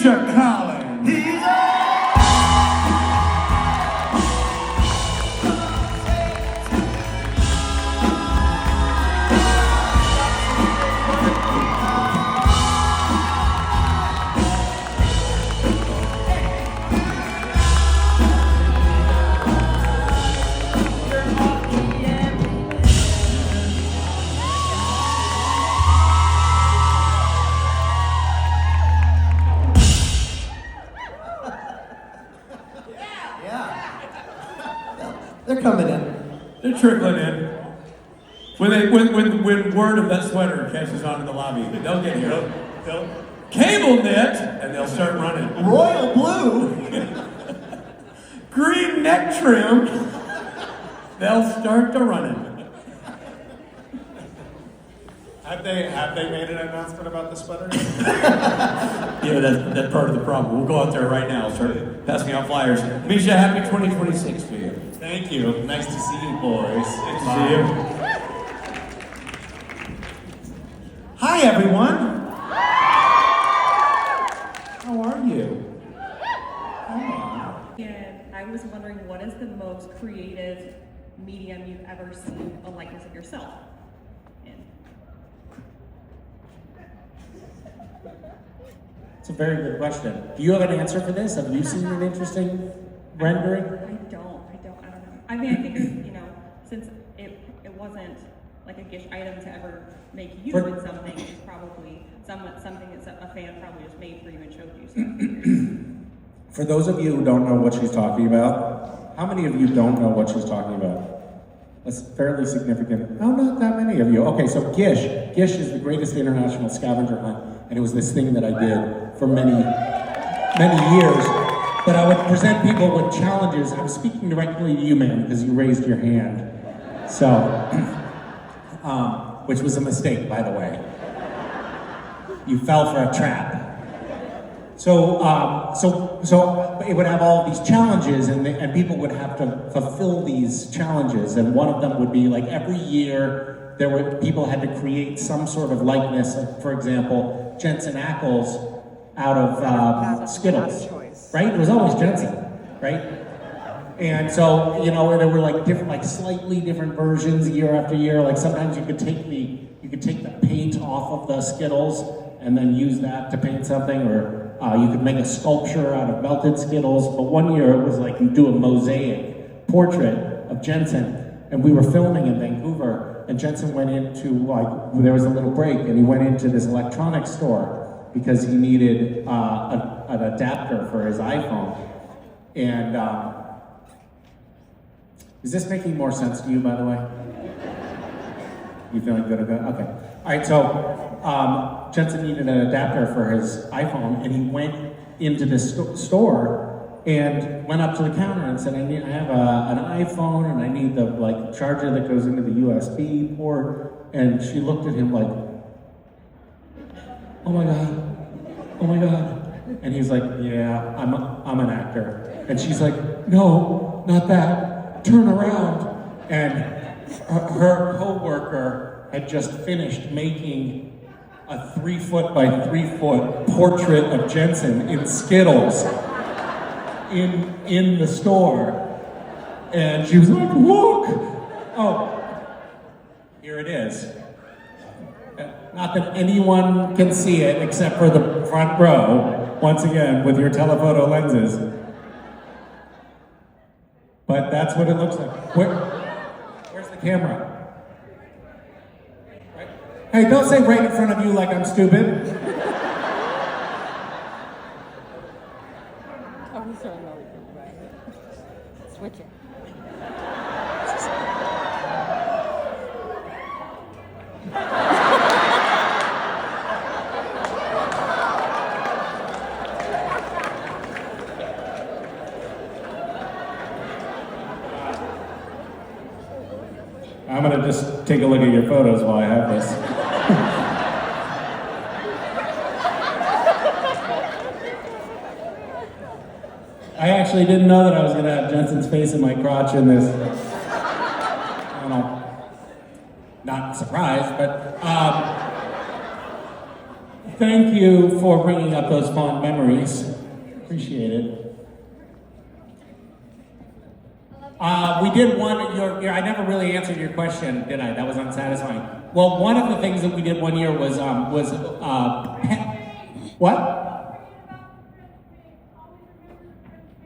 Misha Collins. They're coming in. They're trickling in. When word of that sweater catches on in the lobby, they'll get here. They'll cable knit, and they'll start running. Royal blue. Green neck trim. They'll start to running. Have they made an announcement about the sweater? Yeah, that's part of the problem. We'll go out there right now, start passing out flyers. Misha, happy 2026 to you. Thank you. Nice to see you, boys. Good to see you. Hi, everyone. How are you? And I was wondering, what is the most creative medium you've ever seen a likeness of yourself in? It's a very good question. Do you have an answer for this? Have you seen an interesting rendering? I don't know. I mean, I think, since it wasn't like a Gish item to ever make you in something, it's probably something that a fan probably just made for you and showed you. So For those of you who don't know what she's talking about, how many of you don't know what she's talking about? That's fairly significant. Oh, not that many of you. Okay, so Gish. Gish is the greatest international scavenger hunt, and it was this thing that I did for many years. But I would present people with challenges. I'm speaking directly to you, ma'am, because you raised your hand. So, which was a mistake, by the way. You fell for a trap. So it would have all these challenges, and people would have to fulfill these challenges. And one of them would be like every year, people had to create some sort of likeness. Like, for example, Jensen Ackles out of Skittles, right? It was always Jensen, right? And so there were like different, like slightly different versions year after year. Like sometimes you could take the paint off of the Skittles and then use that to paint something, or you could make a sculpture out of melted Skittles. But one year it was like you do a mosaic portrait of Jensen, and we were filming in Vancouver, and Jensen went into there was a little break, and he went into this electronics store because he needed an adapter for his iPhone. And is this making more sense to you, by the way? You feeling good about it? Okay. All right, so Jensen needed an adapter for his iPhone, and he went into this store and went up to the counter and said, I have an iPhone, and I need the charger that goes into the USB port. And she looked at him like, oh my God. And he's like, yeah, I'm an actor. And she's like, no, not that. Turn around. And her co-worker had just finished making a 3-foot by 3-foot portrait of Jensen in Skittles in the store. And she was like, look! Oh, here it is. Not that anyone can see it except for the front row, once again, with your telephoto lenses. But that's what it looks like. Where's the camera? Right. Hey, don't say right in front of you like I'm stupid. Oh, sorry, no, switch it. I'm gonna just take a look at your photos while I have this. I actually didn't know that I was gonna have Jensen's face in my crotch in this. I don't know. Not surprised, but Thank you for bringing up those fond memories. Appreciate it. We did one. I never really answered your question, did I? That was unsatisfying. Well, one of the things that we did one year was what?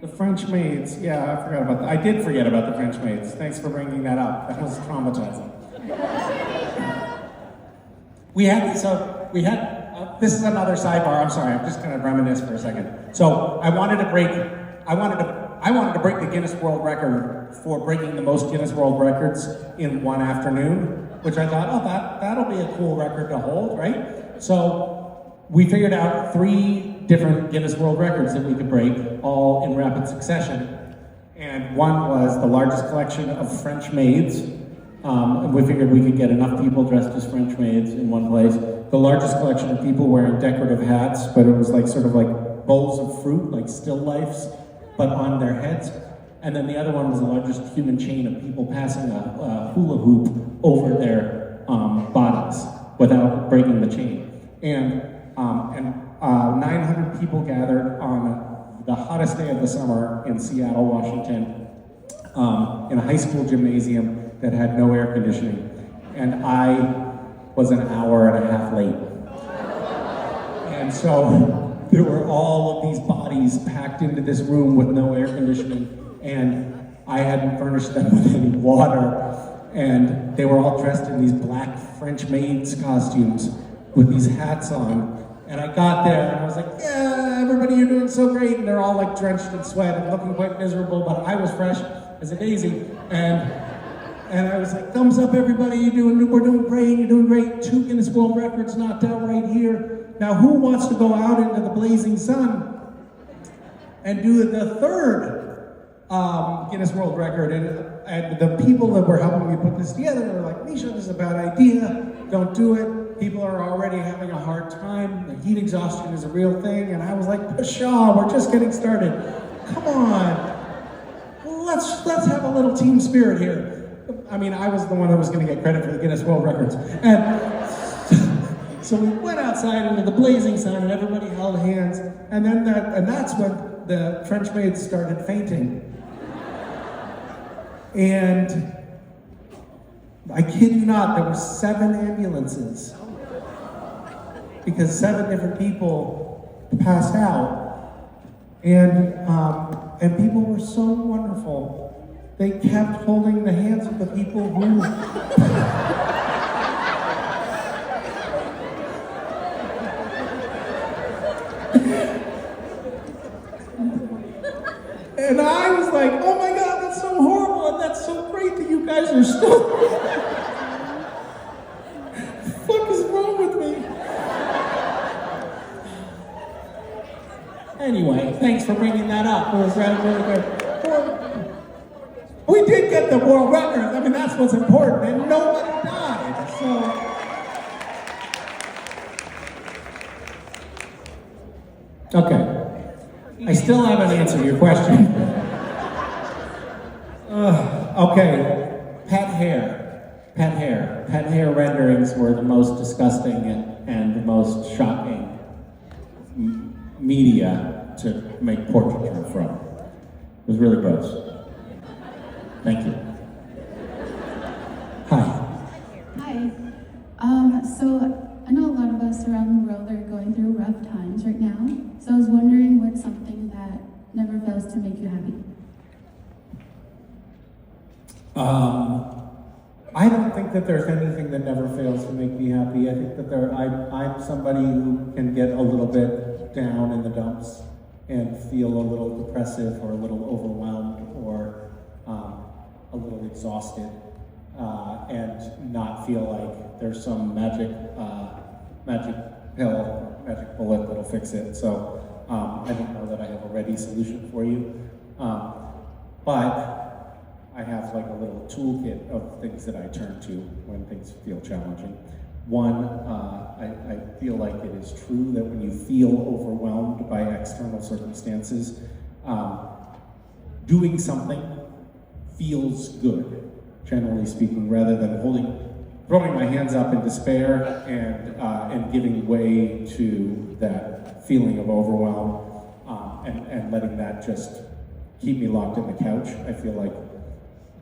The French maids. Yeah, I forgot about that. I did forget about the French maids. Thanks for bringing that up. That was traumatizing. This is another sidebar. I'm sorry. I'm just going to reminisce for a second. So I wanted to break the Guinness World Record for breaking the most Guinness World Records in one afternoon, which I thought, that'll be a cool record to hold, right? So we figured out 3 different Guinness World Records that we could break, all in rapid succession. And one was the largest collection of French maids. And we figured we could get enough people dressed as French maids in one place. The largest collection of people wearing decorative hats, but it was like sort of like bowls of fruit, like still lifes, but on their heads. And then the other one was the largest human chain of people passing a hula hoop over their bodies without breaking the chain. And 900 people gathered on the hottest day of the summer in Seattle, Washington, in a high school gymnasium that had no air conditioning. And I was an hour and a half late. And so there were all of these bodies packed into this room with no air conditioning, and I hadn't furnished them with any water. And they were all dressed in these black French maids costumes with these hats on. And I got there and I was like, yeah, everybody, you're doing so great. And they're all like drenched in sweat and looking quite miserable, but I was fresh as a daisy. And I was like, thumbs up, everybody, we're doing great, you're doing great. 2 Guinness World Records knocked out right here. Now, who wants to go out into the blazing sun and do the 3rd Guinness World Record? And the people that were helping me put this together were like, Misha, this is a bad idea, don't do it. People are already having a hard time. The heat exhaustion is a real thing. And I was like, pshaw, we're just getting started. Come on, let's have a little team spirit here. I mean, I was the one that was going to get credit for the Guinness World Records. And so we went outside into the blazing sun and everybody held hands. And that's when the French maids started fainting. And I kid you not, there were 7 ambulances. Because 7 different people passed out. And people were so wonderful. They kept holding the hands of the people who... And I was like, oh my God, that's so horrible, and that's so great that you guys are still... What the fuck is wrong with me? Anyway, thanks for bringing that up. It was really good. We did get the world record. I mean, that's what's important, and nobody died, so... Okay. I still haven't answered your question. Okay. Pet hair renderings were the most disgusting and the most shocking media to make portraiture from. It was really gross. Thank you. Hi. Hi. So I know a lot of us around the world are going through rough times right now. So I was wondering what's something that never fails to make you happy? I don't think that there's anything that never fails to make me happy. I think that I'm somebody who can get a little bit down in the dumps and feel a little depressive or a little overwhelmed or a little exhausted and not feel like there's some magic pill or magic bullet that'll fix it. So I don't know that I have a ready solution for you, but I have like a little toolkit of things that I turn to when things feel challenging. One, I feel like it is true that when you feel overwhelmed by external circumstances, doing something feels good, generally speaking, rather than throwing my hands up in despair and giving way to that feeling of overwhelm and letting that just keep me locked in the couch. I feel like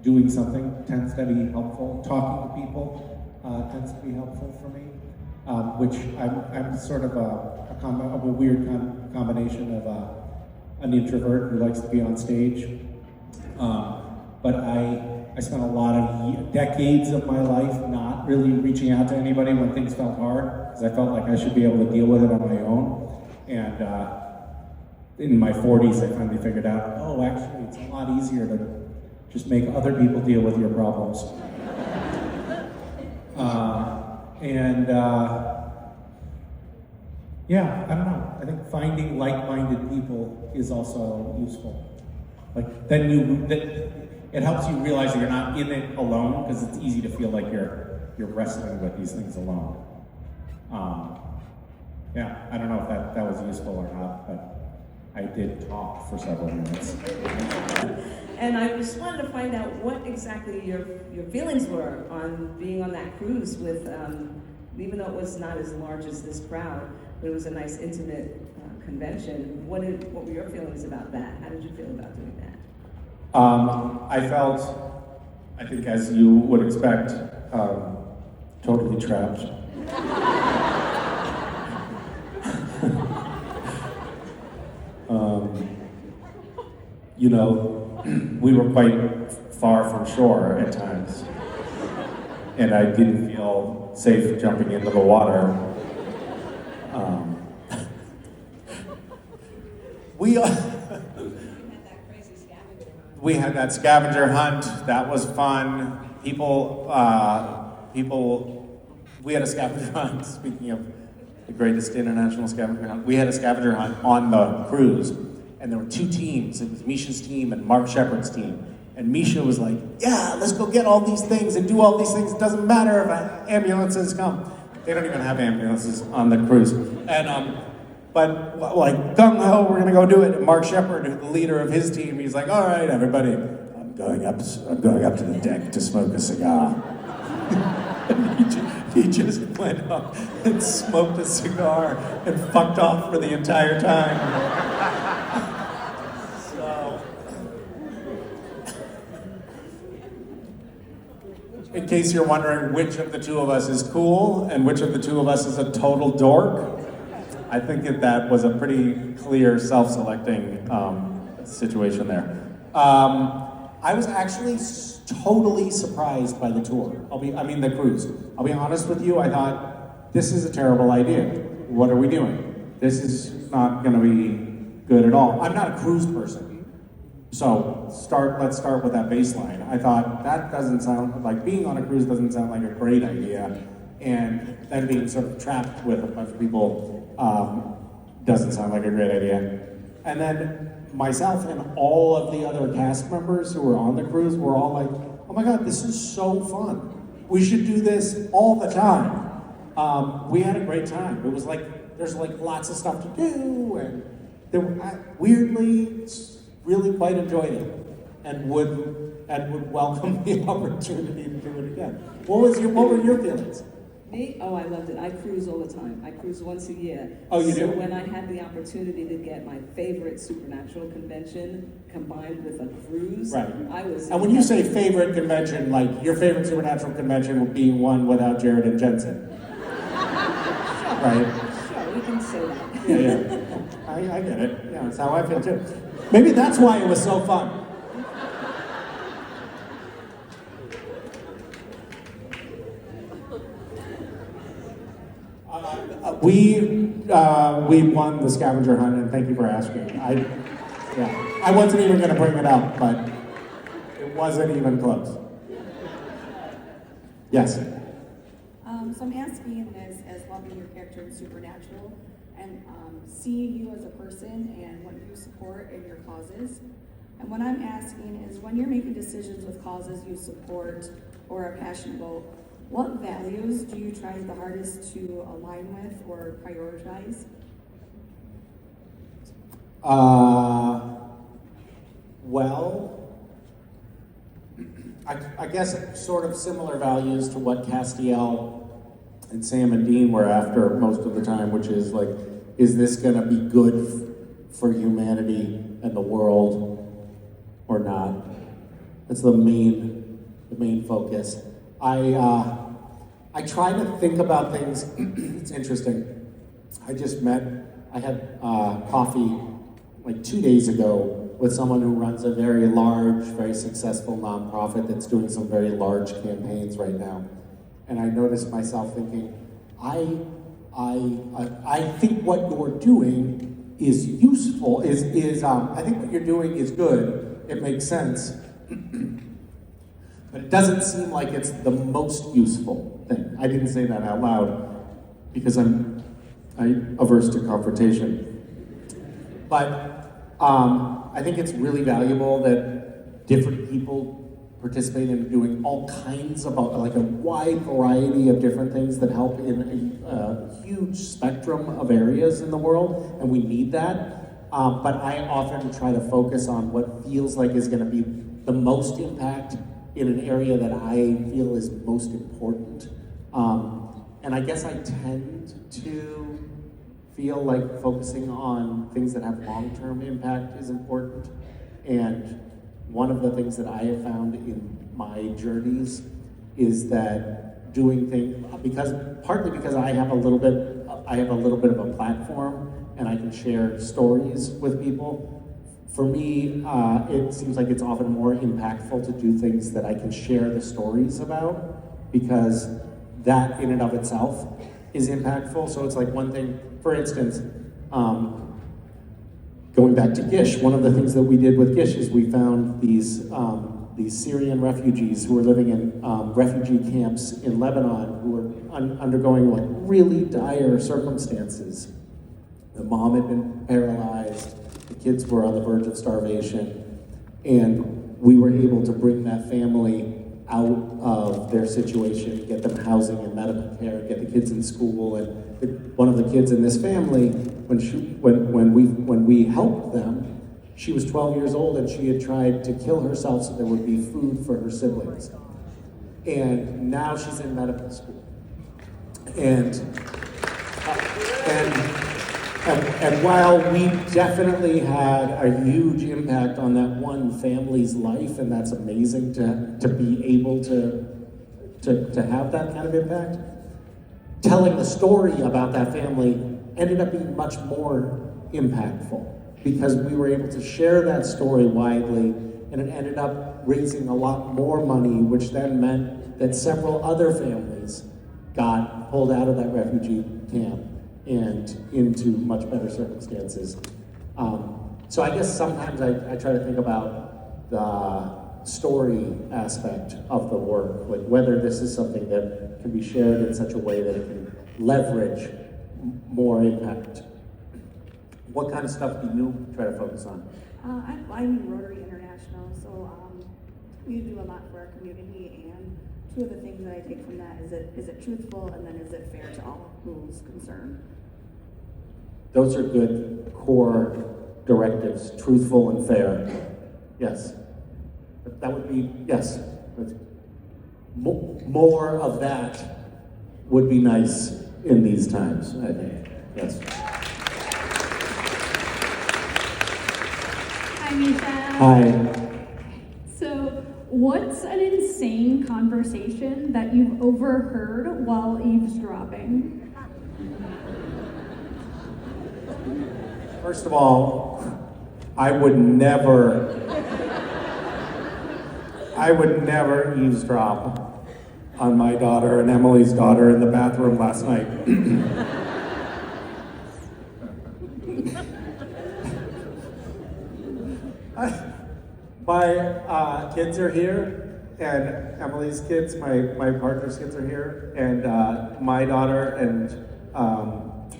doing something tends to be helpful. Talking to people tends to be helpful for me, which I'm sort of a weird combination of an introvert who likes to be on stage, but I spent a lot of decades of my life not really reaching out to anybody when things felt hard, because I felt like I should be able to deal with it on my own. And in my 40s, I finally figured out, oh, actually, it's a lot easier to just make other people deal with your problems. Yeah, I don't know. I think finding like-minded people is also useful. Like, then it helps you realize that you're not in it alone, because it's easy to feel like you're wrestling with these things alone. Yeah, I don't know if that was useful or not, but I did talk for several minutes. And I just wanted to find out what exactly your feelings were on being on that cruise with, even though it was not as large as this crowd, but it was a nice intimate convention. What were your feelings about that? How did you feel about doing that? I felt, I think as you would expect, totally trapped. You know, we were quite far from shore at times, and I didn't feel safe jumping into the water. We had that scavenger hunt. That was fun. We had a scavenger hunt. Speaking of the greatest international scavenger hunt, we had a scavenger hunt on the cruise, and there were two teams. It was Misha's team and Mark Shepard's team. And Misha was like, "Yeah, let's go get all these things and do all these things. It doesn't matter if ambulances come." They don't even have ambulances on the cruise. And but like gung ho, we're gonna go do it. And Mark Shepard, the leader of his team, he's like, "All right, everybody, I'm going up to the deck to smoke a cigar." He just went up and smoked a cigar and fucked off for the entire time. So, in case you're wondering which of the two of us is cool and which of the two of us is a total dork, I think that was a pretty clear self-selecting situation there. I was actually totally surprised by the tour. The cruise. I'll be honest with you, I thought, this is a terrible idea. What are we doing? This is not gonna be good at all. I'm not a cruise person. So let's start with that baseline. I thought that doesn't sound like being on a cruise doesn't sound like a great idea. And then being sort of trapped with a bunch of people doesn't sound like a great idea. And then myself and all of the other cast members who were on the cruise were all like, "Oh my God, this is so fun. We should do this all the time." We had a great time. It was like, there's like lots of stuff to do, and I weirdly really quite enjoyed it and would welcome the opportunity to do it again. What were your feelings? Me? Oh, I loved it. I cruise all the time. I cruise once a year. Oh, you do? So when I had the opportunity to get my favorite supernatural convention combined with a cruise, Right. I was... And when you say favorite convention, like your favorite supernatural convention would be one without Jared and Jensen. Right? Sure, we can say that. Yeah. I get it. Yeah, that's how I feel too. Maybe that's why it was so fun. We won the scavenger hunt, and thank you for asking. I wasn't even going to bring it up, but it wasn't even close. Yes. So I'm asking this as loving your character in Supernatural and seeing you as a person and what you support in your causes. And what I'm asking is when you're making decisions with causes you support or are passionate about, what values do you try the hardest to align with or prioritize? Well, I I guess sort of similar values to what Castiel and Sam and Dean were after most of the time, which is like, is this going to be good for humanity and the world or not? That's the main focus. I try to think about things. It's interesting. I had coffee like 2 days ago with someone who runs a very large, very successful nonprofit that's doing some very large campaigns right now. And I noticed myself thinking, I think what you're doing is useful, I think what you're doing is good, it makes sense, but it doesn't seem like it's the most useful thing. I didn't say that out loud because I'm averse to confrontation. But I think it's really valuable that different people participate in doing all kinds of, like a wide variety of different things that help in a huge spectrum of areas in the world, and we need that. But I often try to focus on what feels like is going to be the most impact in an area that I feel is most important. And I guess I tend to feel like focusing on things that have long-term impact is important. And one of the things that I have found in my journeys is that doing things, partly because I have a little bit of a platform and I can share stories with people. For me, it seems like it's often more impactful to do things that I can share the stories about, because that in and of itself is impactful. So it's like one thing, for instance, going back to Gish, one of the things that we did with Gish is we found these Syrian refugees who were living in refugee camps in Lebanon, who were undergoing like really dire circumstances. The mom had been paralyzed, the kids were on the verge of starvation, and we were able to bring that family out of their situation, get them housing and medical care, get the kids in school. And one of the kids in this family, when we helped them, she was 12 years old and she had tried to kill herself so there would be food for her siblings. And now she's in medical school. And while we definitely had a huge impact on that one family's life, and that's amazing to be able to have that kind of impact, telling the story about that family ended up being much more impactful, because we were able to share that story widely, and it ended up raising a lot more money, which then meant that several other families got pulled out of that refugee camp and into much better circumstances. So I guess sometimes I try to think about the story aspect of the work, like whether this is something that can be shared in such a way that it can leverage more impact. What kind of stuff do you try to focus on? I'm in Rotary International, so we do a lot for our community, and two of the things that I take from that is it truthful, and then is it fair to all who's concerned? Those are good core directives, truthful and fair. Yes. That would be, yes. More of that would be nice in these times, I think. Yes. Hi, Misha. Hi. So, what's an insane conversation that you've overheard while eavesdropping? First of all, I would never eavesdrop on my daughter and Emily's daughter in the bathroom last night. My kids are here, and Emily's kids, my partner's kids are here, and my daughter and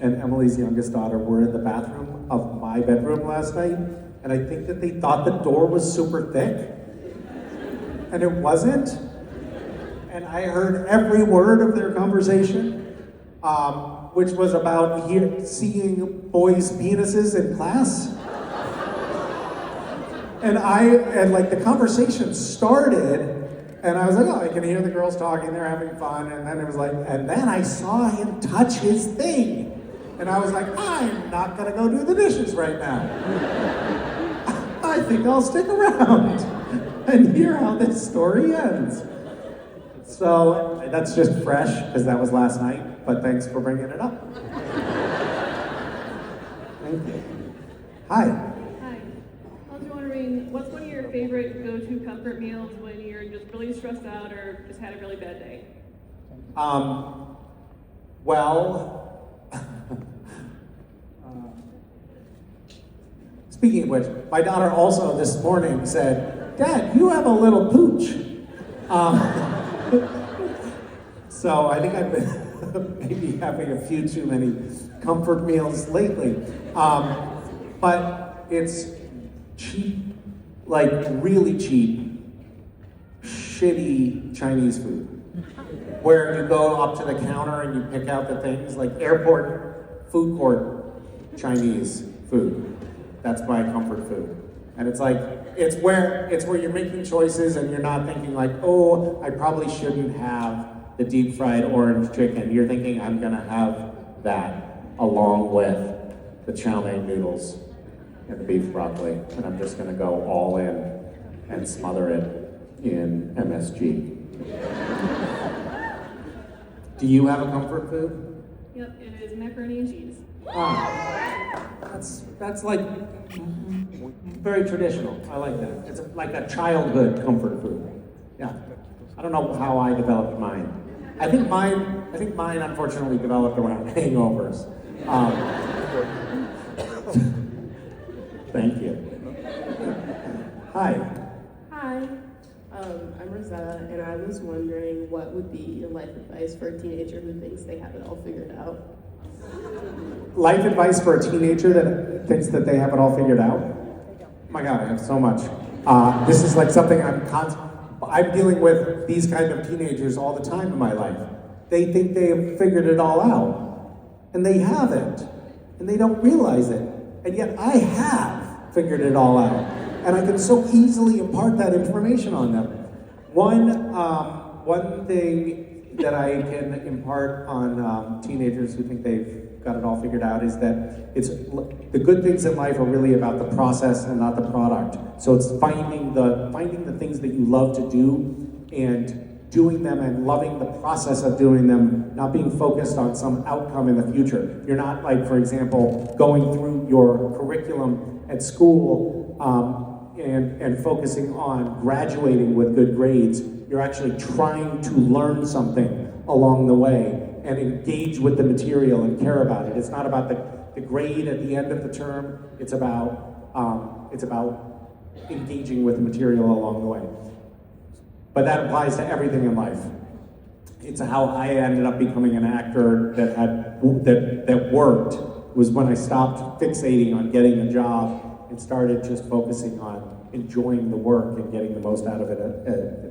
Emily's youngest daughter were in the bathroom of my bedroom last night, and I think that they thought the door was super thick, and it wasn't. And I heard every word of their conversation, which was about seeing boys' penises in class. And like the conversation started, And I was like, oh, I can hear the girls talking, they're having fun. And then it was like, and then I saw him touch his thing. And I was like, I'm not gonna go do the dishes right now. I think I'll stick around and hear how this story ends. So that's just fresh, because that was last night, but thanks for bringing it up. Thank you. Hi. Hi. I was wondering, what's one of your favorite go-to comfort meals when you're just really stressed out or just had a really bad day? Speaking of which, my daughter also this morning said, Dad, you have a little pooch. So I think I've been maybe having a few too many comfort meals lately. But it's cheap, like really cheap, shitty Chinese food. Where you go up to the counter and you pick out the things, like airport food court Chinese food. That's my comfort food. And it's like, it's where you're making choices and you're not thinking like, oh, I probably shouldn't have the deep fried orange chicken. You're thinking, I'm gonna have that along with the chow mein noodles and the beef broccoli. And I'm just gonna go all in and smother it in MSG. Do you have a comfort food? Yep, it is macaroni and cheese. That's like very traditional. I like that. It's like a childhood comfort food. Yeah. I don't know how I developed mine. I think mine unfortunately developed around hangovers. Thank you. Hi. Hi. I'm Rosetta, and I was wondering what would be your life advice for a teenager who thinks they have it all figured out? Life advice for a teenager that thinks that they have it all figured out? Oh my God, I have so much. This is like something I'm dealing with these kind of teenagers all the time in my life. They think they have figured it all out, and they haven't, and they don't realize it. And yet I have figured it all out, and I can so easily impart that information on them. One thing that I can impart on teenagers who think they've got it all figured out is that the good things in life are really about the process and not the product. So it's finding the things that you love to do and doing them and loving the process of doing them, not being focused on some outcome in the future. You're not like, for example, going through your curriculum at school and focusing on graduating with good grades. You're actually trying to learn something along the way and engage with the material and care about it. It's not about the grade at the end of the term. It's about engaging with the material along the way. But that applies to everything in life. It's how I ended up becoming an actor that worked. It was when I stopped fixating on getting a job and started just focusing on enjoying the work and getting the most out of it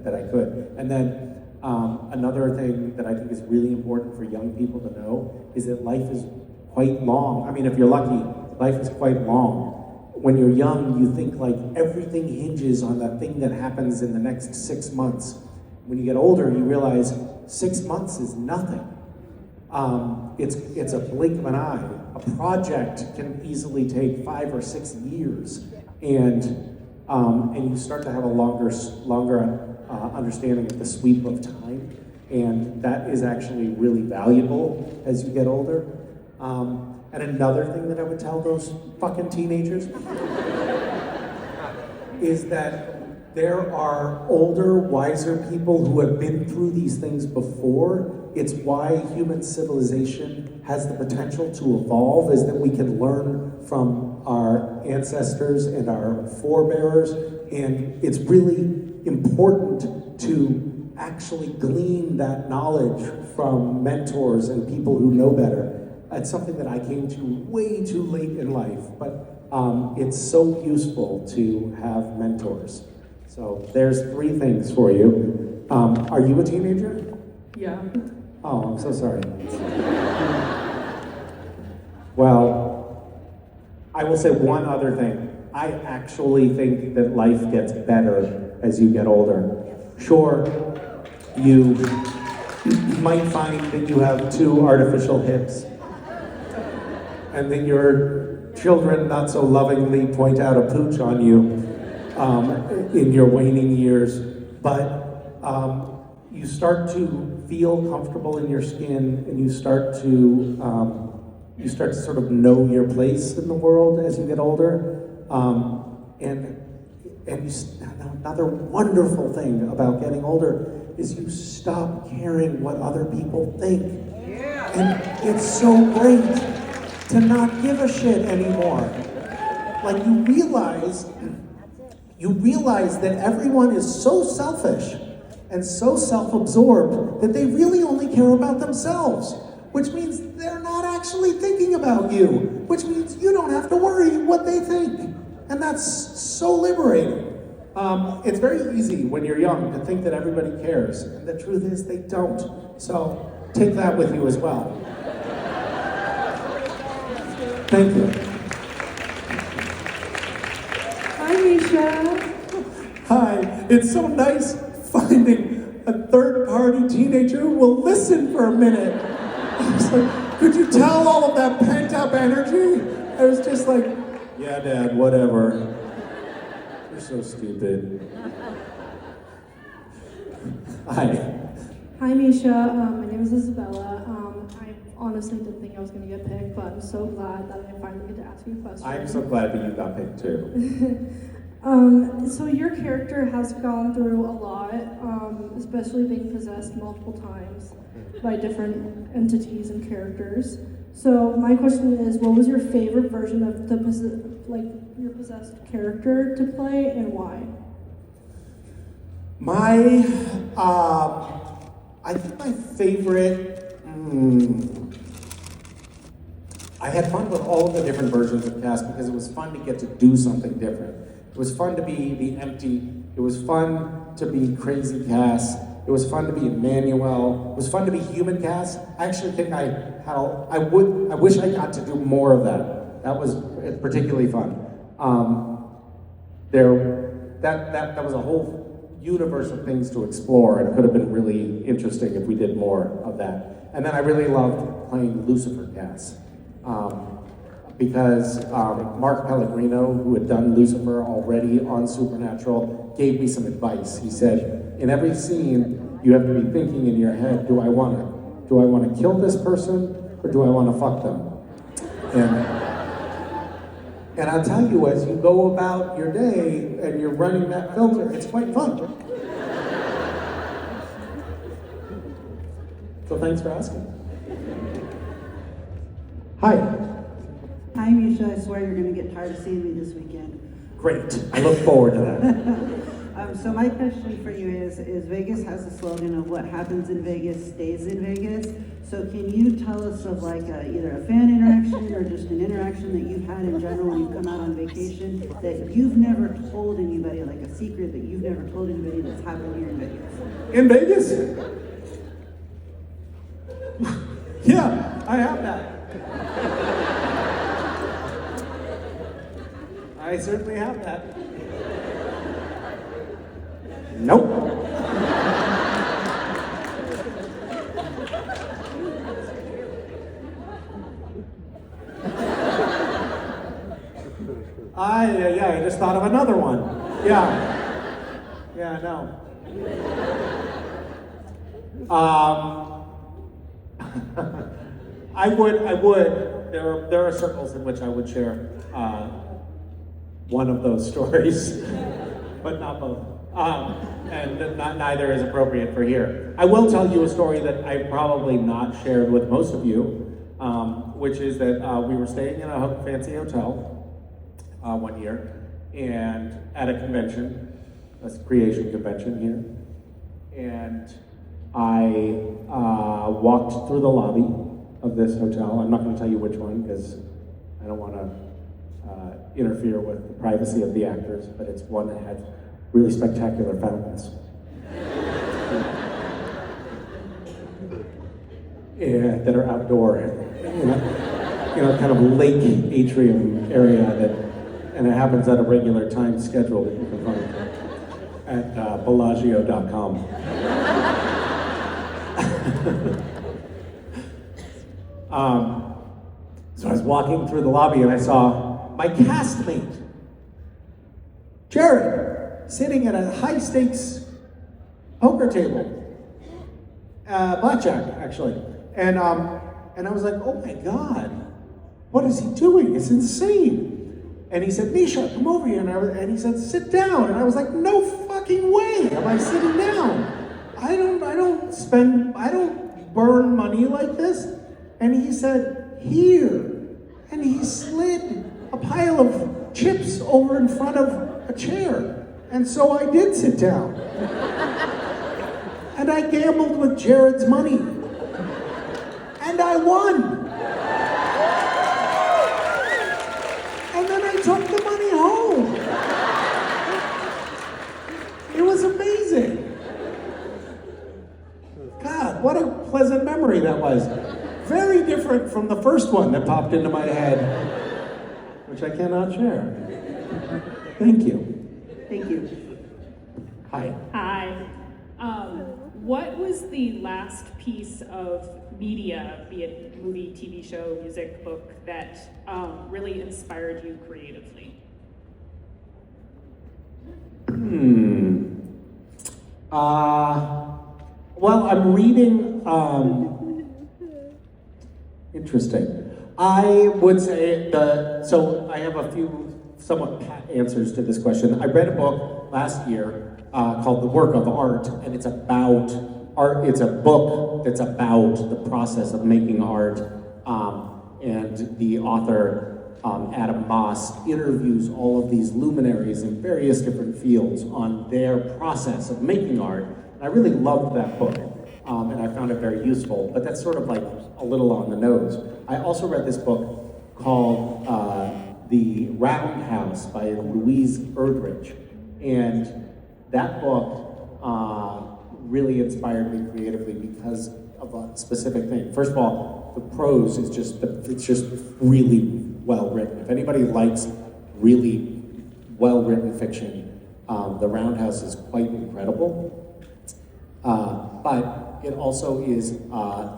that I could. And then another thing that I think is really important for young people to know is that life is quite long. I mean, if you're lucky, life is quite long. When you're young, you think like everything hinges on that thing that happens in the next 6 months. When you get older, you realize 6 months is nothing. It's a blink of an eye. A project can easily take 5 or 6 years, and you start to have a longer understanding of the sweep of time, and that is actually really valuable as you get older. And another thing that I would tell those fucking teenagers is that there are older, wiser people who have been through these things before. It's why human civilization has the potential to evolve, is that we can learn from our ancestors and our forebears, and it's really important to actually glean that knowledge from mentors and people who know better. It's something that I came to way too late in life, but it's so useful to have mentors. So there's 3 things for you. Are you a teenager? Yeah. Oh, I'm so sorry. Well, I will say one other thing. I actually think that life gets better as you get older. Sure, you might find that you have 2 artificial hips, and that your children not so lovingly point out a pooch on you in your waning years, but you start to feel comfortable in your skin, and you start to sort of know your place in the world as you get older. Another wonderful thing about getting older is you stop caring what other people think. And it's so great to not give a shit anymore. Like you realize that everyone is so selfish and so self-absorbed that they really only care about themselves, which means they're not actually thinking about you, which means you don't have to worry what they think. And that's so liberating. It's very easy when you're young to think that everybody cares, and the truth is they don't. So take that with you as well. Thank you. Hi, Misha. Hi, it's so nice finding a third-party teenager who will listen for a minute. I was like, could you tell all of that pent-up energy? I was just like, yeah, Dad, whatever. You're so stupid. Hi. Hi, Misha. My name is Isabella. I honestly didn't think I was going to get picked, but I'm so glad that I finally get to ask you a question. I'm so glad that you got picked too. So your character has gone through a lot, especially being possessed multiple times by different entities and characters. So my question is, what was your favorite version of your possessed character to play, and why? I think my favorite, I had fun with all of the different versions of Cass because it was fun to get to do something different. It was fun to be the empty. It was fun to be crazy Cass. It was fun to be Emmanuel. It was fun to be human Cass. I actually think I wish I got to do more of that. That was particularly fun. That was a whole universe of things to explore, and it could have been really interesting if we did more of that. And then I really loved playing Lucifer Cass. Because Mark Pellegrino, who had done Lucifer already on Supernatural, gave me some advice. He said, in every scene, you have to be thinking in your head, do I want to kill this person, or do I want to fuck them? And I'll tell you, as you go about your day and you're running that filter, it's quite fun. So thanks for asking. Hi. Hi, Misha. I swear you're going to get tired of seeing me this weekend. Great. I look forward to that. So my question for you is Vegas has a slogan of what happens in Vegas stays in Vegas. So can you tell us of either a fan interaction or just an interaction that you've had in general when you've come out on vacation that you've never told anybody, like a secret that you've never told anybody that's happened here in Vegas? In Vegas? Yeah, I have that. I certainly have that. Nope. I just thought of another one. Yeah, no. I would. There are circles in which I would share one of those stories, but not both. And neither is appropriate for here. I will tell you a story that I've probably not shared with most of you, which is that we were staying in a fancy hotel one year, and at a convention, a creation convention here, and I walked through the lobby of this hotel. I'm not going to tell you which one because I don't want to interfere with the privacy of the actors, but it's one that had really spectacular fountains. And that are outdoor, kind of lake atrium area and it happens at a regular time schedule that you can find. at Bellagio.com. So I was walking through the lobby and I saw my castmate, Jared, sitting at a high stakes poker table, blackjack actually, and I was like, oh my God, what is he doing? It's insane. And he said, Misha, come over here. And he said, sit down. And I was like, no fucking way am I sitting down. I don't burn money like this. And he said, here. And he slid a pile of chips over in front of a chair. And so I did sit down. And I gambled with Jared's money. And I won. And then I took the money home. It was amazing. God, what a pleasant memory that was. Very different from the first one that popped into my head, which I cannot share. Thank you. Thank you. Hi. Hi. What was the last piece of media, be it movie, TV show, music, book, that really inspired you creatively? Well, I'm reading, interesting. I would say so I have a few somewhat pat answers to this question. I read a book last year called The Work of Art, and it's about art. It's a book that's about the process of making art, and the author, Adam Moss, interviews all of these luminaries in various different fields on their process of making art. And I really loved that book, and I found it very useful, but that's sort of like a little on the nose. I also read this book called The Roundhouse by Louise Erdrich, and that book really inspired me creatively because of a specific thing. First of all, the prose is it's just really well written. If anybody likes really well written fiction, The Roundhouse is quite incredible. But it also is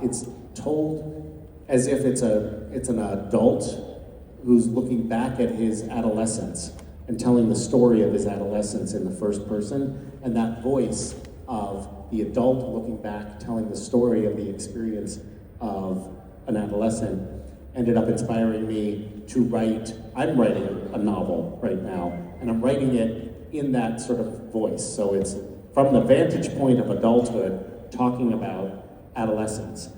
it's told as if it's an adult who's looking back at his adolescence and telling the story of his adolescence in the first person, and that voice of the adult looking back, telling the story of the experience of an adolescent ended up inspiring me to write. I'm writing a novel right now, and I'm writing it in that sort of voice. So it's from the vantage point of adulthood, talking about adolescence,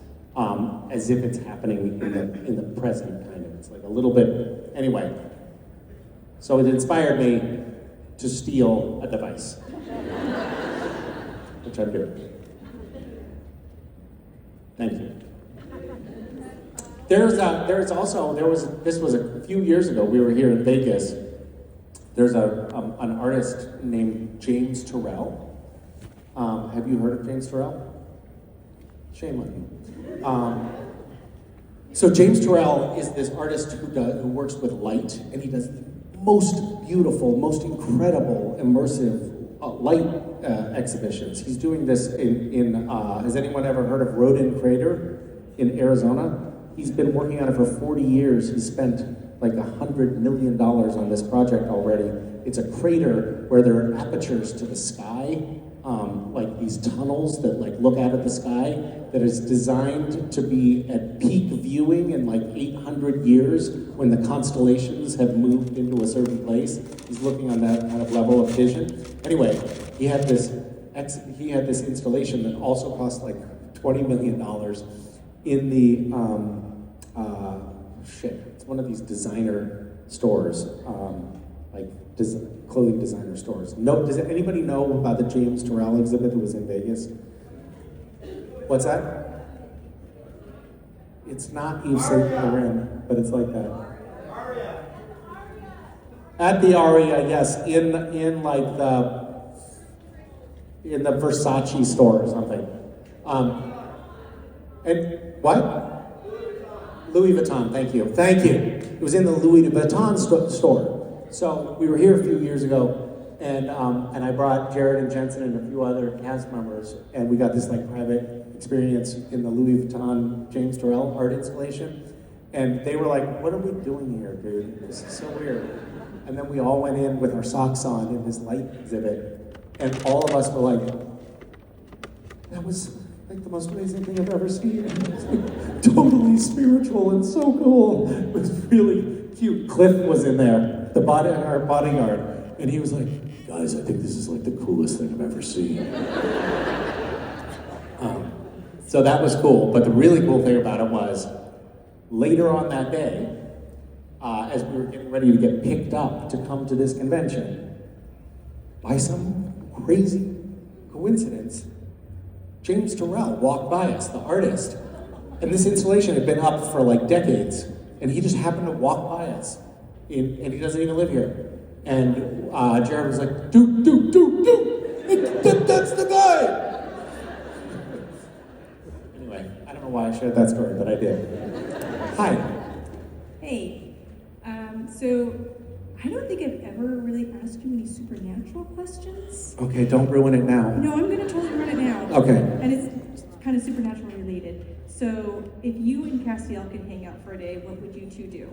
as if it's happening in the present, kind of. It's like a little bit, anyway. So it inspired me to steal a device, which I'm doing. Thank you. This was a few years ago, we were here in Vegas. There's an artist named James Turrell. Have you heard of James Turrell? Shame on you. So James Turrell is this artist who works with light, and he does the most beautiful, most incredible, immersive light exhibitions. He's doing this in has anyone ever heard of Rodin Crater in Arizona? He's been working on it for 40 years. He spent like $100 million on this project already. It's a crater where there are apertures to the sky, like these tunnels that like look out at the sky, that is designed to be at peak viewing in like 800 years when the constellations have moved into a certain place. He's looking on that kind of level of vision. Anyway, he had this installation that also cost like $20 million in the it's one of these designer stores, clothing designer stores. No, does anybody know about the James Turrell exhibit that was in Vegas? What's that? It's not Yves Saint Laurent, but it's like that. At the Aria, yes, in the Versace store or something. And what? Louis Vuitton, thank you. Thank you. It was in the Louis Vuitton store. So we were here a few years ago, And I brought Jared and Jensen and a few other cast members, and we got this like private experience in the Louis Vuitton James Turrell art installation. And they were like, "What are we doing here, dude? This is so weird." And then we all went in with our socks on in this light exhibit, and all of us were like, "That was like the most amazing thing I've ever seen." It was like totally spiritual and so cool. It was really cute. Cliff was in there, our bodyguard, and he was like, "Guys, I think this is like the coolest thing I've ever seen." So that was cool, but the really cool thing about it was, later on that day, as we were getting ready to get picked up to come to this convention, by some crazy coincidence, James Turrell walked by us, the artist. And this installation had been up for like decades, and he just happened to walk by us. And he doesn't even live here. And Jared was like, dude, that's the guy! Anyway, I don't know why I shared that story, but I did. Hi. Hey, so I don't think I've ever really asked you any supernatural questions. Okay, don't ruin it now. No, I'm gonna totally run it now. Okay. And it's kind of supernatural related. So if you and Castiel could hang out for a day, what would you two do?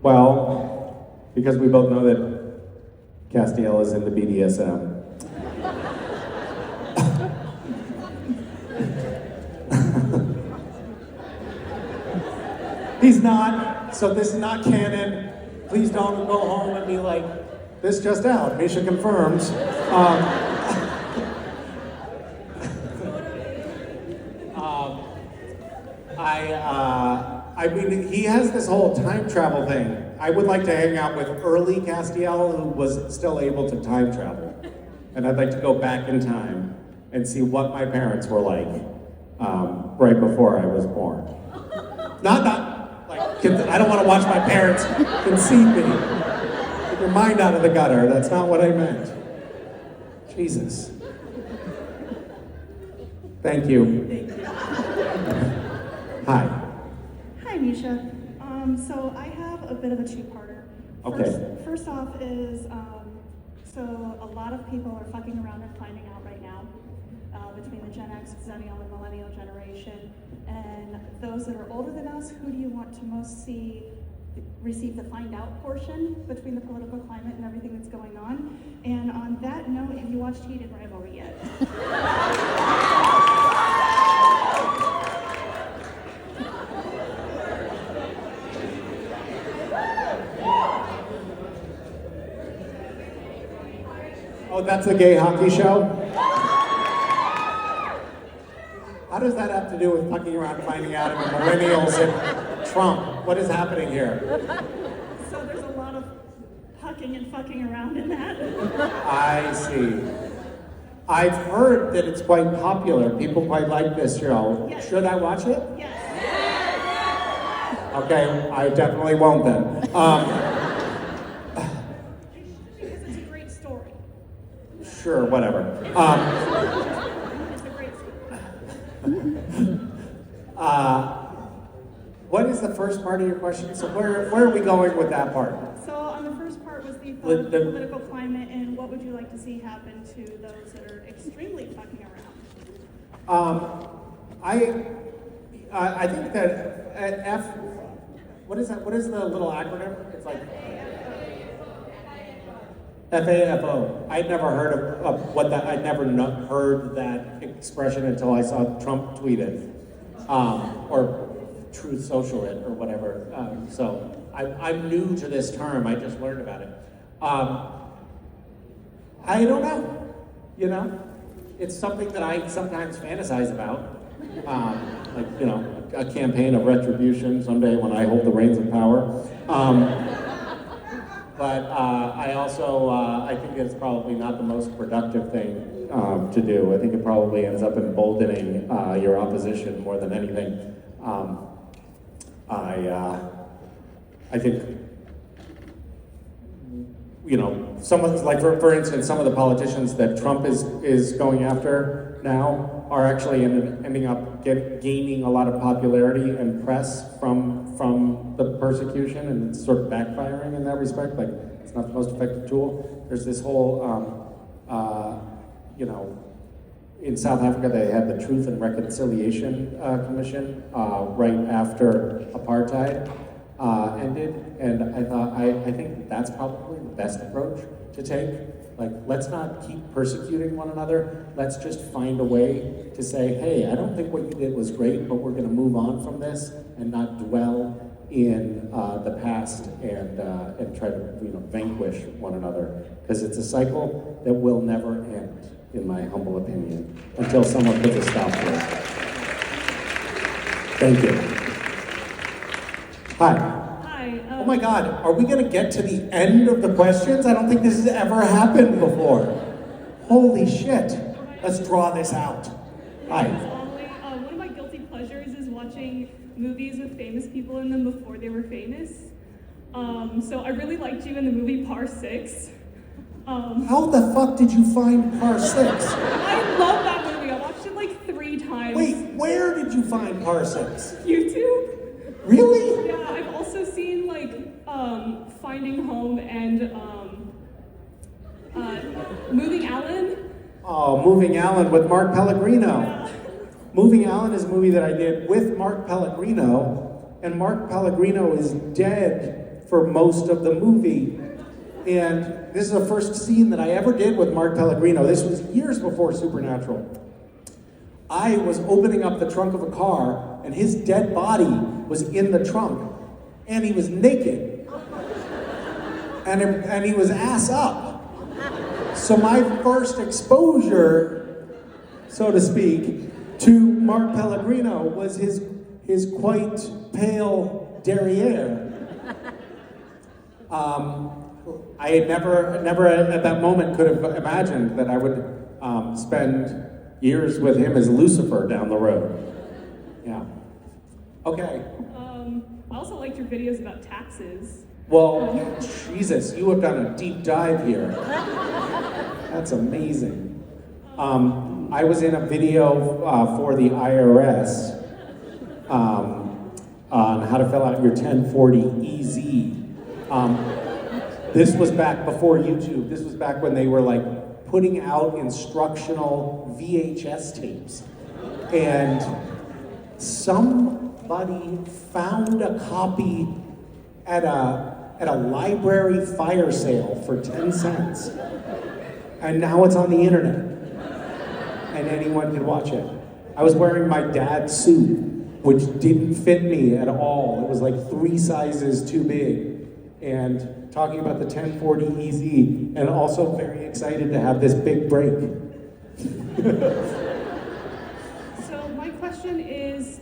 Well, because we both know that Castiel is into BDSM. He's not, so this is not canon. Please don't go home and be like, this just out, Misha confirms. I mean, he has this whole time travel thing. I would like to hang out with early Castiel, who was still able to time travel. And I'd like to go back in time and see what my parents were like right before I was born. I don't want to watch my parents conceive me. Get your mind out of the gutter. That's not what I meant. Jesus. Thank you. Thank you. Hi. Hi, Misha. So I have a bit of a two-parter. Okay. First off is, so a lot of people are fucking around and finding out right now between the Gen X, Zennial, and Millennial generation. And those that are older than us, who do you want to most see receive the find out portion between the political climate and everything that's going on? And on that note, have you watched Heated Rivalry yet? Oh, that's a gay hockey show? How does that have to do with fucking around, finding out about millennials and Trump? What is happening here? So there's a lot of hucking and fucking around in that. I see. I've heard that it's quite popular. People quite like this show. Yes. Should I watch it? Yes. Okay, I definitely won't then. Because it's a great story. Sure, whatever. It's a great story. What is the first part of your question? So where are we going with that part? So on the first part was the political climate, and what would you like to see happen to those that are extremely fucking around? I think that what is that? What is the little acronym? It's like FAFO. I'd never heard of what that. I'd never heard that expression until I saw Trump tweet it, or Truth Social it, or whatever. So I'm new to this term. I just learned about it. I don't know. You know, it's something that I sometimes fantasize about. Like, you know, a campaign of retribution someday when I hold the reins of power. But I also, I think it's probably not the most productive thing to do. I think it probably ends up emboldening your opposition more than anything. I think, you know, like for instance, some of the politicians that Trump is going after now are actually ending up gaining a lot of popularity and press from from the persecution, and it's sort of backfiring in that respect. Like, it's not the most effective tool. There's this whole, in South Africa, they had the Truth and Reconciliation Commission right after apartheid ended, and I think that's probably the best approach to take. Like, let's not keep persecuting one another. Let's just find a way to say, hey, I don't think what you did was great, but we're going to move on from this and not dwell in the past and try to vanquish one another, because it's a cycle that will never end, in my humble opinion, until someone puts a stop to it. Thank you. Hi. Oh my God, are we going to get to the end of the questions? I don't think this has ever happened before. Holy shit. Let's draw this out. Hi. One of my guilty pleasures is watching movies with famous people in them before they were famous. So I really liked you in the movie Par 6. How the fuck did you find Par 6? I love that movie. I watched it like 3 times. Wait, where did you find Par 6? YouTube. Really? Yeah, I've also seen like Finding Home and Moving Allen. Oh, Moving Allen with Mark Pellegrino. Yeah. Moving Allen is a movie that I did with Mark Pellegrino, and Mark Pellegrino is dead for most of the movie. And this is the first scene that I ever did with Mark Pellegrino. This was years before Supernatural. I was opening up the trunk of a car, and his dead body was in the trunk, and he was naked, and he was ass up. So my first exposure, so to speak, to Mark Pellegrino was his quite pale derriere. I had never at that moment could have imagined that I would spend years with him as Lucifer down the road. Yeah. Okay. I also liked your videos about taxes. Well, Jesus, you have done a deep dive here. That's amazing. I was in a video for the IRS on how to fill out your 1040 EZ. This was back before YouTube. This was back when they were like putting out instructional VHS tapes. And somebody found a copy at a library fire sale for 10 cents. And now it's on the internet. And anyone can watch it. I was wearing my dad's suit, which didn't fit me at all. It was like 3 sizes too big. And talking about the 1040 EZ, and also very excited to have this big break. So my question is,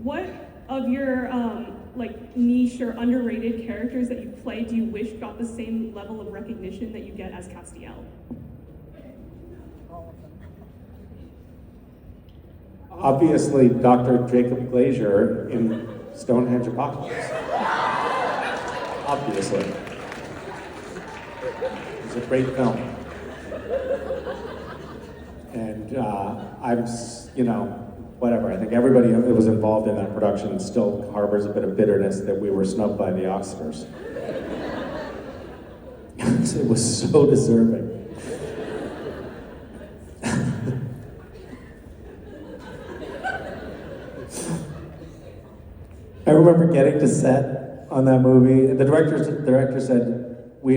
what of your like niche or underrated characters that you play do you wish got the same level of recognition that you get as Castiel? Obviously, Dr. Jacob Glazier in Stonehenge Apocalypse. Obviously. It's a great film. And whatever. I think everybody that was involved in that production still harbors a bit of bitterness that we were snubbed by the Oscars. It was so deserving. I remember getting to set on that movie. The director said, we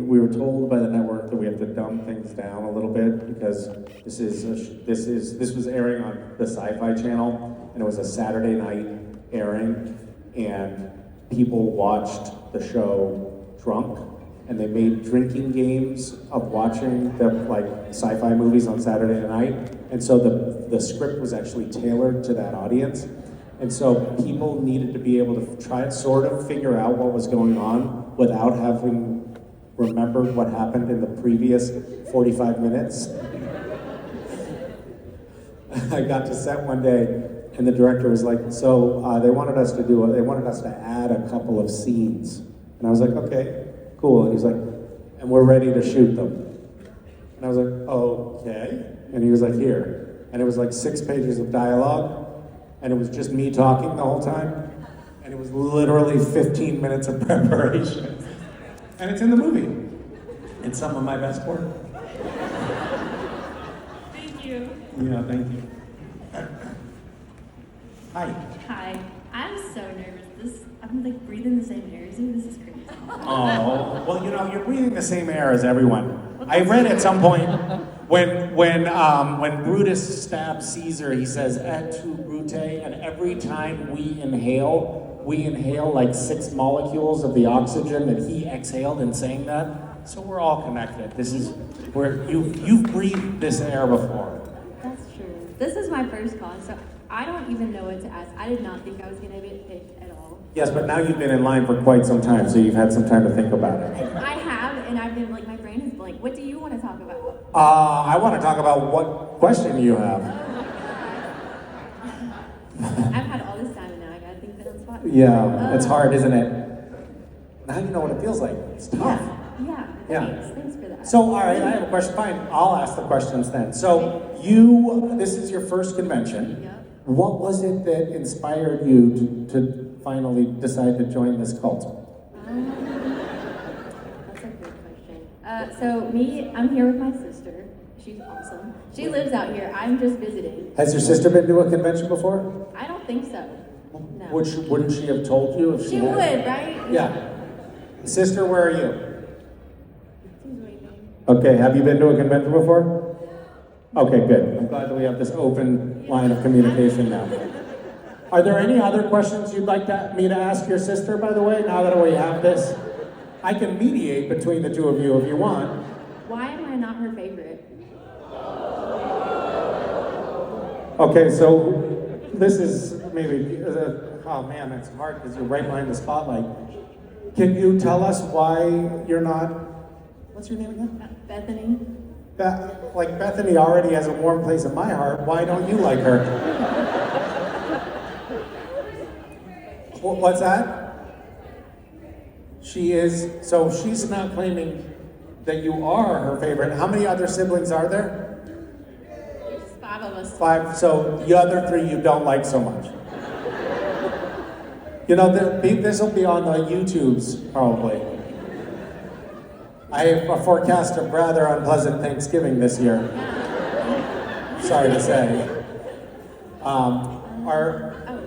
were told by the network that we have to dumb things down a little bit because this was airing on the Sci-Fi Channel, and it was a Saturday night airing, and people watched the show drunk, and they made drinking games of watching the sci-fi movies on Saturday night, and so the script was actually tailored to that audience. And so people needed to be able to try to sort of figure out what was going on without having remembered what happened in the previous 45 minutes. I got to set one day, and the director was like, so they wanted us to add a couple of scenes. And I was like, okay, cool. And he's like, and we're ready to shoot them. And I was like, okay. And he was like, here. And it was like 6 pages of dialogue. And it was just me talking the whole time. And it was literally 15 minutes of preparation. And it's in the movie. It's some of my best work. Thank you. Yeah, thank you. Hi. Hi. I'm so nervous. I'm like breathing the same air as you. This is crazy. Oh, well, you know, you're breathing the same air as everyone. I read at some point when Brutus stabs Caesar, he says, "Et tu, Brute," and every time we inhale like 6 molecules of the oxygen that he exhaled in saying that. So we're all connected. This is where you've breathed this air before. That's true. This is my first con, so I don't even know what to ask. I did not think I was gonna get picked at all. Yes, but now you've been in line for quite some time, so you've had some time to think about it. I have, and I've been like, my brain is blank. What do you want to talk about? I want to talk about what question you have. I've had all this time, and now I gotta think that on the spot. Yeah, it's hard, isn't it? Now you know what it feels like. It's tough. Yeah. Thanks for that. So, all right, I have a question. Fine, I'll ask the questions then. So, this is your first convention. Yep. What was it that inspired you to finally decide to join this cult? That's a good question. So I'm here with my sister. She's awesome. She lives out here. I'm just visiting. Has your sister been to a convention before? I don't think so. No. Wouldn't she have told you if she She had? would, right? Yeah. Sister, where are you? Okay, have you been to a convention before? Okay, good. I'm glad that we have this open line of communication now. Are there any other questions you'd like me to ask your sister, by the way, now that we have this? I can mediate between the two of you if you want. Why am I not her favorite? Okay, so this is maybe, oh man, it's hard because you're right behind the spotlight. Can you tell us why you're not, what's your name again? Bethany. Like Bethany already has a warm place in my heart, why don't you like her? What's that? She is, so she's not claiming that you are her favorite. How many other siblings are there? There's 5 of us. 5, so the other 3 you don't like so much. You know, this will be on the YouTubes, probably. I forecast a rather unpleasant Thanksgiving this year. Sorry to say.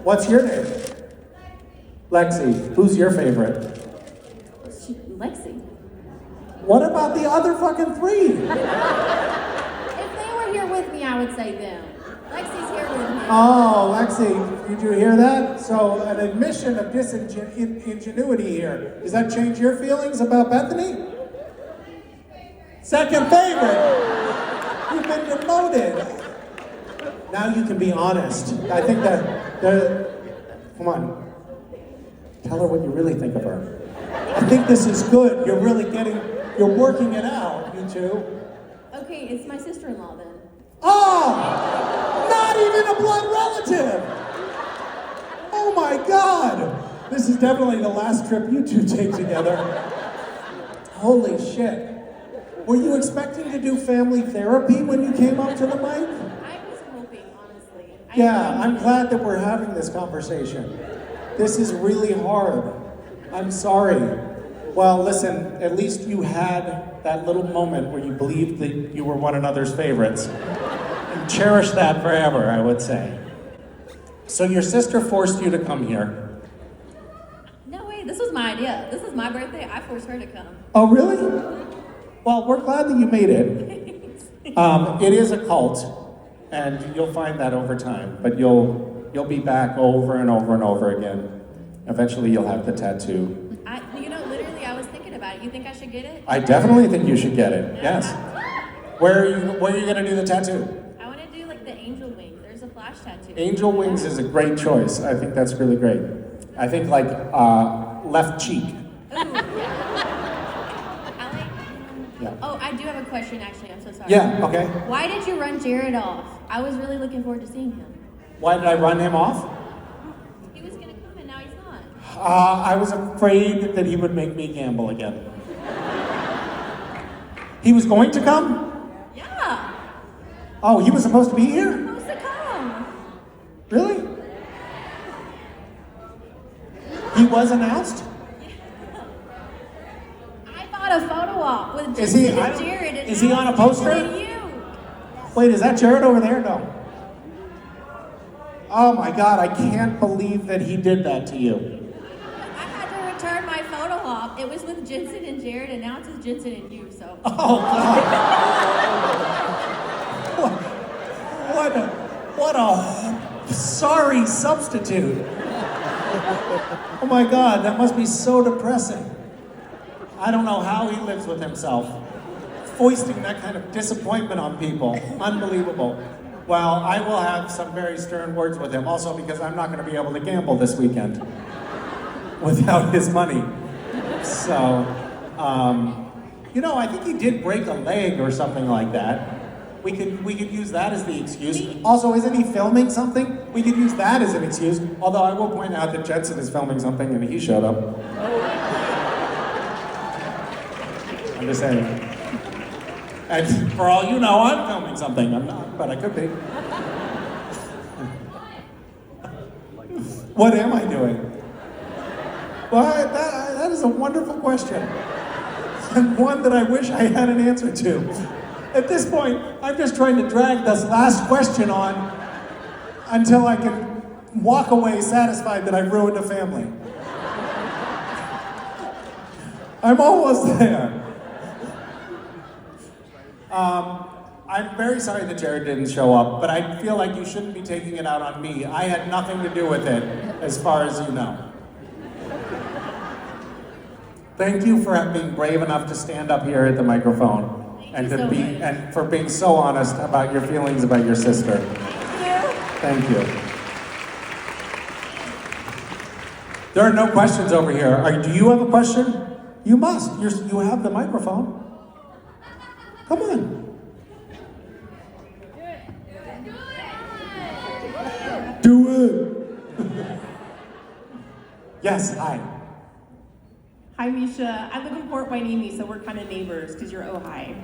What's your name? Lexi. Who's your favorite? Lexi. What about the other fucking 3? If they were here with me, I would say them. Lexi's here with me. Oh, Lexi, did you hear that? So, an admission of disingenuity here. Does that change your feelings about Bethany? Second favorite! You've been demoted. Now you can be honest. I think come on. Tell her what you really think of her. I think this is good. You're working it out, you two. Okay, it's my sister-in-law then. Oh! Not even a blood relative! Oh my God! This is definitely the last trip you two take together. Holy shit. Were you expecting to do family therapy when you came up to the mic? I was hoping, honestly. Yeah, I'm glad that we're having this conversation. This is really hard. I'm sorry. Well, listen, at least you had that little moment where you believed that you were one another's favorites. And cherish that forever, I would say. So your sister forced you to come here. No way, this was my idea. This is my birthday. I forced her to come. Oh, really? Well, we're glad that you made it. It is a cult, and you'll find that over time. But you'll be back over and over and over again. Eventually, you'll have the tattoo. Literally, I was thinking about it. You think I should get it? I definitely think you should get it. Yes. Where are you gonna do the tattoo? I want to do like the angel wings. There's a flash tattoo. Angel wings is a great choice. I think that's really great. I think like left cheek. Yeah. Oh, I do have a question actually. I'm so sorry. Yeah. Okay. Why did you run Jared off? I was really looking forward to seeing him. Why did I run him off? He was gonna come and now he's not. I was afraid that he would make me gamble again. He was going to come? Yeah. Oh, he was supposed to be here? Supposed to come. Really? was announced? I bought a photo op with Is he- Jason I and don't- Jared. And is he on a poster? And you. Wait, is that Jared over there? No. Oh my God, I can't believe that he did that to you. I had to return my photo op. It was with Jensen and Jared, and now it's with Jensen and you. So. Oh God. What a sorry substitute. Oh my God, that must be so depressing. I don't know how he lives with himself. Foisting that kind of disappointment on people. Unbelievable. Well, I will have some very stern words with him also because I'm not going to be able to gamble this weekend without his money. So, I think he did break a leg or something like that. We could use that as the excuse. Also, isn't he filming something? We could use that as an excuse. Although I will point out that Jensen is filming something and he showed up. I'm just saying. And for all you know, I'm filming something. I'm not, but I could be. What am I doing? Well, that is a wonderful question. And one that I wish I had an answer to. At this point, I'm just trying to drag this last question on until I can walk away satisfied that I've ruined a family. I'm almost there. I'm very sorry that Jared didn't show up, but I feel like you shouldn't be taking it out on me. I had nothing to do with it, as far as you know. Thank you for being brave enough to stand up here at the microphone and for being so honest about your feelings about your sister. Thank you. There are no questions over here. Do you have a question? You must. You have the microphone. Come on. Do it. Yes, hi. Hi, Misha. I live in Port Hueneme, so we're kind of neighbors because you're Ojai.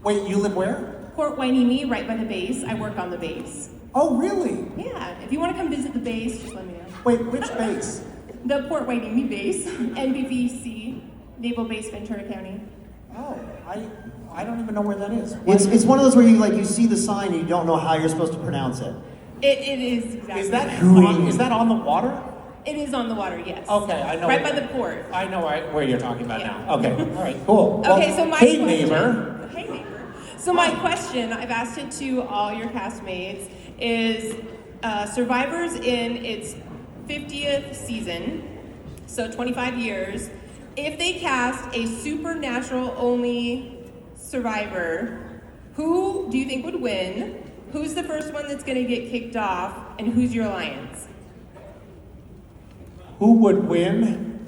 Wait, you live where? Port Hueneme, right by the base. I work on the base. Oh, really? Yeah. If you want to come visit the base, just let me know. Wait, which base? The Port Hueneme base, NBVC, Naval Base, Ventura County. Oh, I don't even know where that is. It's one of those where you see the sign and you don't know how you're supposed to pronounce it. It is exactly. Is that on the water? It is on the water, yes. Okay, I know. Right by the port. I know where you're talking about now. Okay, all right, cool. Okay, so my hey question, neighbor. Hey neighbor. So my question, I've asked it to all your castmates, is Survivor's in its 50th season, so 25 years. If they cast a supernatural only Survivor, who do you think would win? Who's the first one that's going to get kicked off, and who's your alliance? Who would win?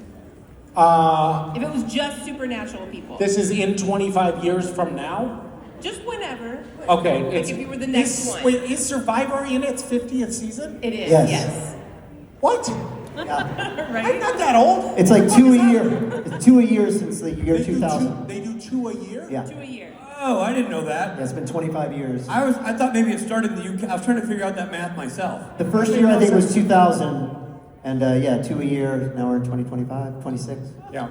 If it was just supernatural people. This is in 25 years from now? Just whenever. Okay. Like if you were the next one. Wait, is Survivor in its 50th season? It is, Yes. What? right? I'm not that old. It's like 2 a year. It's 2 a year since the year 2000. They do 2 a year? Yeah. 2 a year. Oh, I didn't know that. Yeah, it's been 25 years. I thought maybe it started in the UK. I was trying to figure out that math myself. The first year I think was 2000, and 2 a year. Now we're in 2025, 26. Yeah.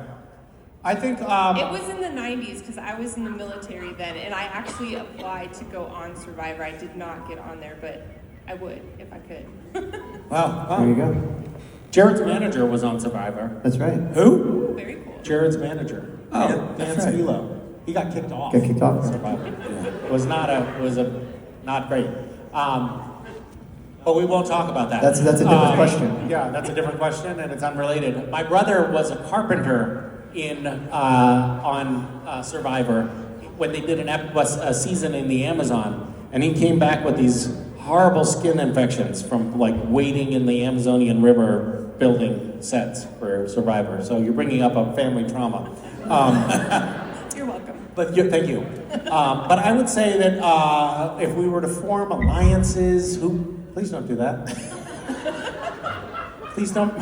I think It was in the 90s because I was in the military then, and I actually applied to go on Survivor. I did not get on there, but I would if I could. Wow. There you go. Jared's manager was on Survivor. That's right. Who? Very cool. Jared's manager. Oh, Dan that's right. Spilo. He got kicked off. Got kicked off. Survivor. Yeah. It was not great. But we won't talk about that. That's a different question. Yeah, that's a different question, and it's unrelated. My brother was a carpenter on Survivor when they did a season in the Amazon, and he came back with these horrible skin infections from like wading in the Amazonian River building sets for Survivor. So you're bringing up a family trauma. You're welcome. Thank you. But I would say that if we were to form alliances, please don't do that. Please don't.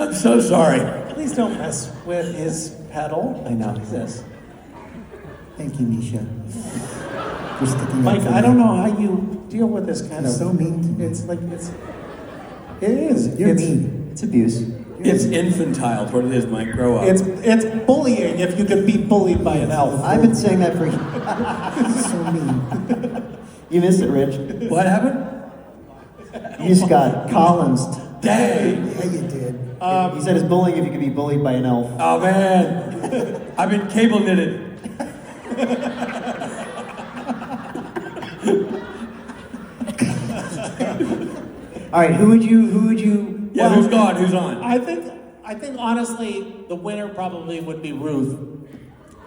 I'm so sorry. Please don't mess with his pedal. I know. What is this? Thank you, Misha. For sticking Mike, up for I me. don't know how you deal with this kind You're of. so mean to me. It's like it is. You're It's mean. It's abuse. It's infantile, is what it is, Mike. Grow up. It's bullying if you can be bullied by an elf. I've been saying that for so mean. You missed it, Rich. What happened? You just got Collins. Dang. Yeah, you did. He said it's bullying if you can be bullied by an elf. Oh man, I've been cable knitted. All right, who would you? Yeah, who's gone? Who's on? I think honestly, the winner probably would be Ruth,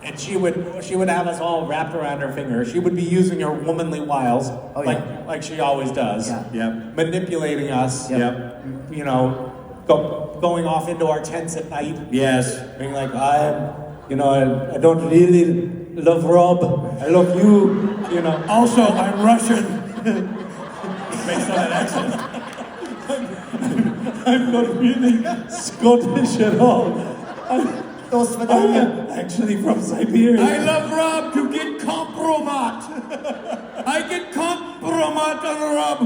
and she would have us all wrapped around her finger. She would be using her womanly wiles, like she always does. Yeah. Yep. Manipulating us. Yep. You know, going off into our tents at night. Yes. Being like, I don't really love Rob. I love you. You know. Also, I'm Russian. Based on that accent. I'm not really Scottish at all. I'm actually from Siberia. I love Rob to get compromat. I get compromat on Rob.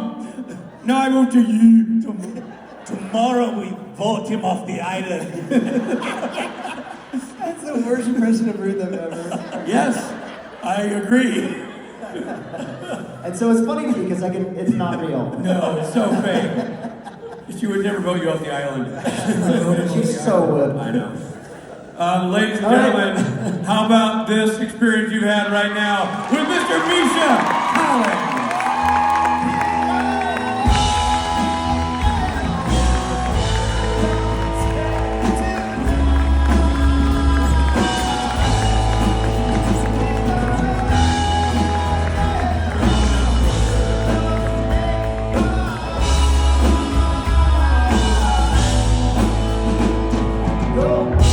Now I vote to you. Tomorrow we vote him off the island. That's the worst impression of Ruth I've ever. Yes, I agree. And so it's funny to me because it's not real. No, it's so fake. She would never vote you off the island. She so would. I know. Ladies and gentlemen, how about this experience you've had right now with Mr. Misha Collins? Go!